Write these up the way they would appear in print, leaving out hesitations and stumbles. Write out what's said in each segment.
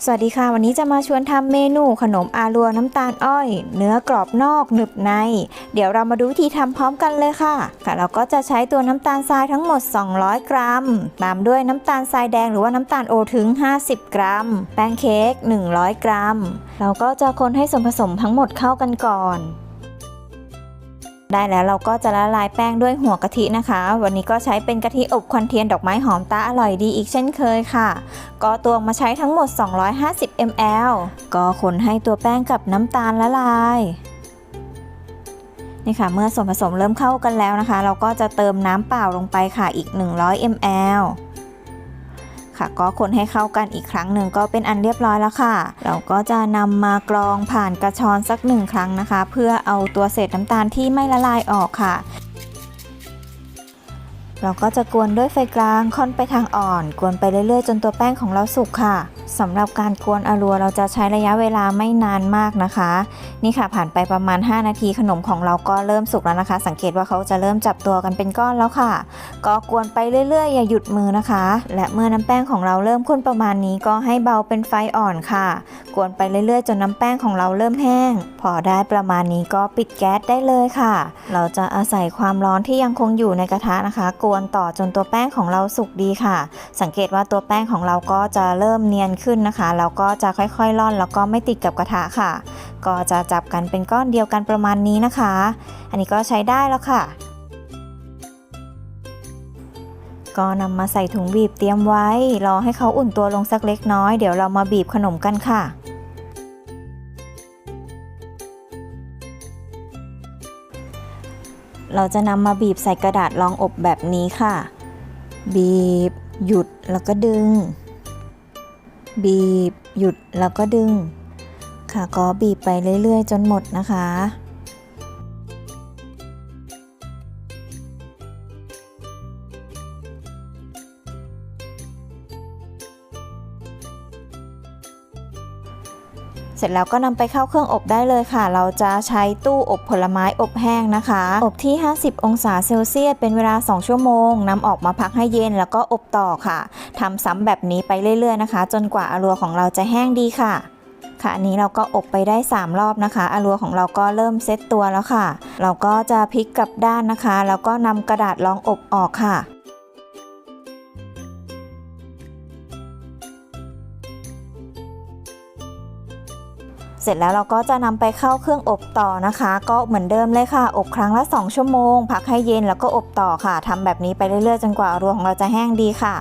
สวัสดีค่ะวันนี้จะมาชวนทำเมนูขนมอาลัวน้ำตาลอ้อยเนื้อกรอบนอกหนึบในเดี๋ยวเรามาดูวิธีทำพร้อมกันเลยค่ะเราก็จะใช้ตัวน้ำตาลทรายทั้งหมด200 กรัมตามด้วยน้ำตาลทรายแดงหรือว่าน้ำตาลโอทึง50 กรัมแป้งเค้ก100 กรัมเราก็จะคนให้ส่วนผสมทั้งหมดเข้ากันก่อนได้แล้วเราก็จะละลายแป้งด้วยหัวกะทินะคะวันนี้ก็ใช้เป็นกะทิอบควันเทียนดอกไม้หอมตาอร่อยดีอีกเช่นเคยค่ะก็ตวงมาใช้ทั้งหมด250 ml ก็คนให้ตัวแป้งกับน้ำตาลละลายนี่ค่ะเมื่อส่วนผสมเริ่มเข้ากันแล้วนะคะเราก็จะเติมน้ำเปล่าลงไปค่ะอีก100 mlค่ะก็คนให้เข้ากันอีกครั้งหนึ่งก็เป็นอันเรียบร้อยแล้วค่ะเราก็จะนำมากรองผ่านกระชอนสัก1 ครั้งนะคะเพื่อเอาตัวเศษน้ำตาลที่ไม่ละลายออกค่ะเราก็จะกวนด้วยไฟกลางค่อนไปทางอ่อนกวนไปเรื่อยๆจนตัวแป้งของเราสุกค่ะสำหรับการกวนอาลัวเราจะใช้ระยะเวลาไม่นานมากนะคะนี่ค่ะผ่านไปประมาณ5 นาทีขนมของเราก็เริ่มสุกแล้วนะคะสังเกตว่าเขาจะเริ่มจับตัวกันเป็นก้อนแล้วค่ะก็กวนไปเรื่อยๆอย่าหยุดมือนะคะและเมื่อน้ำแป้งของเราเริ่มข้นประมาณนี้ก็ให้เบาเป็นไฟอ่อนค่ะกวนไปเรื่อยๆจนน้ำแป้งของเราเริ่มแห้งพอได้ประมาณนี้ก็ปิดแก๊สได้เลยค่ะเราจะอาศัยความร้อนที่ยังคงอยู่ในกระทะนะคะกวนต่อจนตัวแป้งของเราสุกดีค่ะสังเกตว่าตัวแป้งของเราก็จะเริ่มเนียนขึ้นนะคะแล้วก็จะค่อยๆร่อนแล้วก็ไม่ติดกับกระทะค่ะก็จะจับกันเป็นก้อนเดียวกันประมาณนี้นะคะอันนี้ก็ใช้ได้แล้วค่ะก็นำมาใส่ถุงบีบเตรียมไว้รอให้เขาอุ่นตัวลงสักเล็กน้อยเดี๋ยวเรามาบีบขนมกันค่ะเราจะนำมาบีบใส่กระดาษรองอบแบบนี้ค่ะบีบหยุดแล้วก็ดึงบีบหยุดแล้วก็ดึงค่ะก็บีบไปเรื่อยๆจนหมดนะคะเสร็จแล้วก็นำไปเข้าเครื่องอบได้เลยค่ะเราจะใช้ตู้อบผลไม้อบแห้งนะคะอบที่50 องศาเซลเซียสเป็นเวลา2 ชั่วโมงนำออกมาพักให้เย็นแล้วก็อบต่อค่ะทำซ้ำแบบนี้ไปเรื่อยๆนะคะจนกว่าอาลัวของเราจะแห้งดีค่ะค่ะอันนี้เราก็อบไปได้3 รอบนะคะอาลัวของเราก็เริ่มเซตตัวแล้วค่ะเราก็จะพลิกกลับด้านนะคะแล้วก็นำกระดาษรองอบออกค่ะเสร็จแล้วเราก็จะนำไปเข้าเครื่องอบต่อนะคะก็เหมือนเดิมเลยค่ะอบครั้งละ2 ชั่วโมงพักให้เย็นแล้วก็อบต่อค่ะทำแบบนี้ไปเรื่อยๆจนกว่าอาลัวของเราจะแห้งดีค่ะ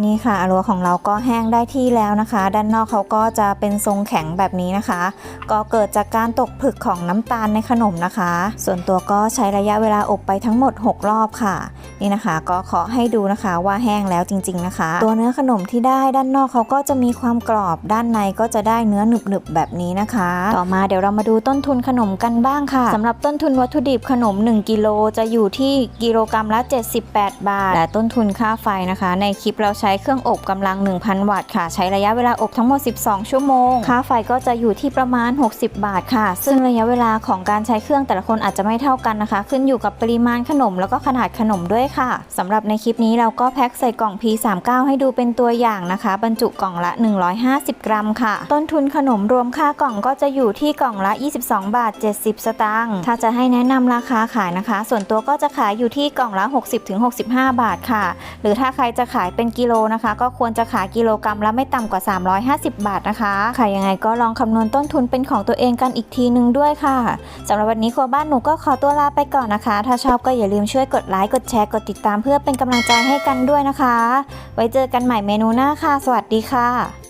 นี่ค่ะอาลัวของเราก็แห้งได้ที่แล้วนะคะด้านนอกเขาก็จะเป็นทรงแข็งแบบนี้นะคะก็เกิดจากการตกผลึกของน้ำตาลในขนมนะคะส่วนตัวก็ใช้ระยะเวลาอบไปทั้งหมด6 รอบค่ะนี่นะคะก็ขอให้ดูนะคะว่าแห้งแล้วจริงๆนะคะตัวเนื้อขนมที่ได้ด้านนอกเขาก็จะมีความกรอบด้านในก็จะได้เนื้อหนึบๆแบบนี้นะคะต่อมาเดี๋ยวเรามาดูต้นทุนขนมกันบ้างค่ะสำหรับต้นทุนวัตถุดิบขนม1 กิโลจะอยู่ที่กิโลกรัมละ78 บาทและต้นทุนค่าไฟนะคะในคลิปเราใช้เครื่องอบกำลัง 1,000 วัตต์ค่ะใช้ระยะเวลาอบทั้งหมด12 ชั่วโมงค่าไฟก็จะอยู่ที่ประมาณ60 บาทค่ะซึ่งระยะเวลาของการใช้เครื่องแต่ละคนอาจจะไม่เท่ากันนะคะขึ้นอยู่กับปริมาณขนมแล้วก็ขนาดขนมด้วยค่ะสำหรับในคลิปนี้เราก็แพ็คใส่กล่อง P39 ให้ดูเป็นตัวอย่างนะคะบรรจุกล่องละ150 กรัมค่ะต้นทุนขนมรวมค่ากล่องก็จะอยู่ที่กล่องละ22 บาท 70 สตางค์ถ้าจะให้แนะนำราคาขายนะคะส่วนตัวก็จะขายอยู่ที่กล่องละ60-65 บาทค่ะหรือถ้าใครจะขายเป็นกิโลนะคะก็ควรจะขายกิโลกรัมละไม่ต่ำกว่า350 บาทนะคะค่ะยังไงก็ลองคำนวณต้นทุนเป็นของตัวเองกันอีกทีนึงด้วยค่ะสำหรับวันนี้ครัวบ้านหนูก็ขอตัวลาไปก่อนนะคะถ้าชอบก็อย่าลืมช่วยกดไลค์กดแชร์กดติดตามเพื่อเป็นกำลังใจให้กันด้วยนะคะไว้เจอกันใหม่เมนูหน้าค่ะสวัสดีค่ะ